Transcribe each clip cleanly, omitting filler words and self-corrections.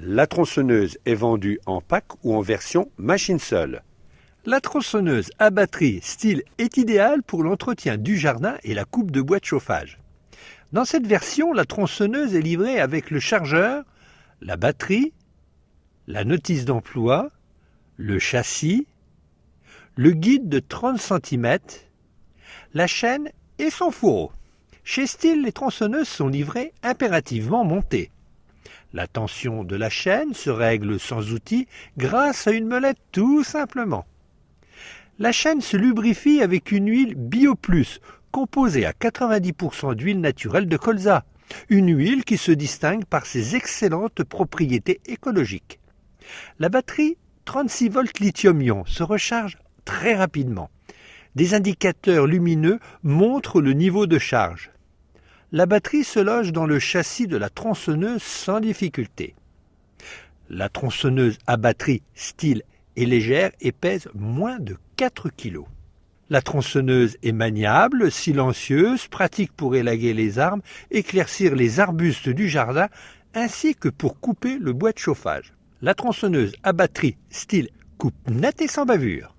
La tronçonneuse est vendue en pack ou en version machine seule. La tronçonneuse à batterie style est idéale pour l'entretien du jardin et la coupe de bois de chauffage. Dans cette version, la tronçonneuse est livrée avec le chargeur, la batterie, la notice d'emploi, le châssis, le guide de 30 cm, la chaîne et son fourreau. Chez Stihl, les tronçonneuses sont livrées impérativement montées. La tension de la chaîne se règle sans outil grâce à une molette tout simplement. La chaîne se lubrifie avec une huile BioPlus composée à 90% d'huile naturelle de colza, une huile qui se distingue par ses excellentes propriétés écologiques. La batterie 36 volts lithium-ion se recharge très rapidement. Des indicateurs lumineux montrent le niveau de charge. La batterie se loge dans le châssis de la tronçonneuse sans difficulté. La tronçonneuse à batterie Stihl est légère et pèse moins de 4 kg. La tronçonneuse est maniable, silencieuse, pratique pour élaguer les arbres, éclaircir les arbustes du jardin, ainsi que pour couper le bois de chauffage. La tronçonneuse à batterie Stihl coupe net et sans bavure.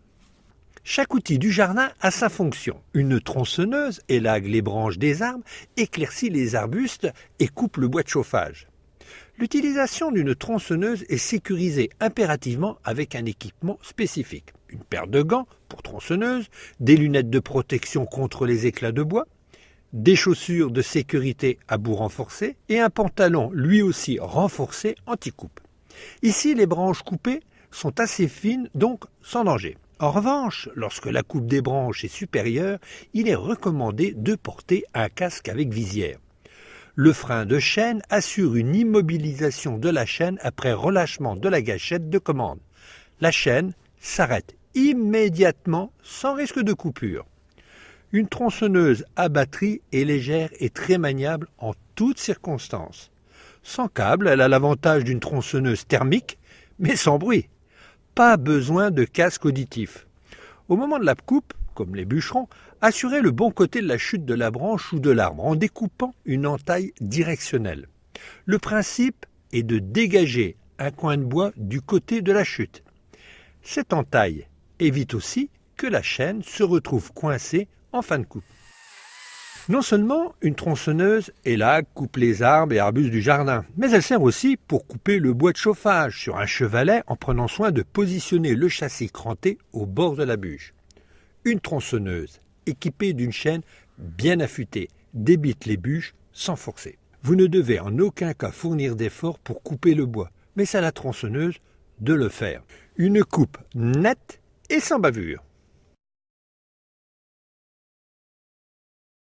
Chaque outil du jardin a sa fonction. Une tronçonneuse élague les branches des arbres, éclaircit les arbustes et coupe le bois de chauffage. L'utilisation d'une tronçonneuse est sécurisée impérativement avec un équipement spécifique. Une paire de gants pour tronçonneuse, des lunettes de protection contre les éclats de bois, des chaussures de sécurité à bout renforcé et un pantalon lui aussi renforcé anti-coupe. Ici, les branches coupées sont assez fines, donc sans danger. En revanche, lorsque la coupe des branches est supérieure, il est recommandé de porter un casque avec visière. Le frein de chaîne assure une immobilisation de la chaîne après relâchement de la gâchette de commande. La chaîne s'arrête immédiatement sans risque de coupure. Une tronçonneuse à batterie est légère et très maniable en toutes circonstances. Sans câble, elle a l'avantage d'une tronçonneuse thermique, mais sans bruit. Pas besoin de casque auditif. Au moment de la coupe, comme les bûcherons, assurez le bon côté de la chute de la branche ou de l'arbre en découpant une entaille directionnelle. Le principe est de dégager un coin de bois du côté de la chute. Cette entaille évite aussi que la chaîne se retrouve coincée en fin de coupe. Non seulement une tronçonneuse élague, coupe les arbres et arbustes du jardin, mais elle sert aussi pour couper le bois de chauffage sur un chevalet en prenant soin de positionner le châssis cranté au bord de la bûche. Une tronçonneuse équipée d'une chaîne bien affûtée débite les bûches sans forcer. Vous ne devez en aucun cas fournir d'efforts pour couper le bois, mais c'est à la tronçonneuse de le faire. Une coupe nette et sans bavure.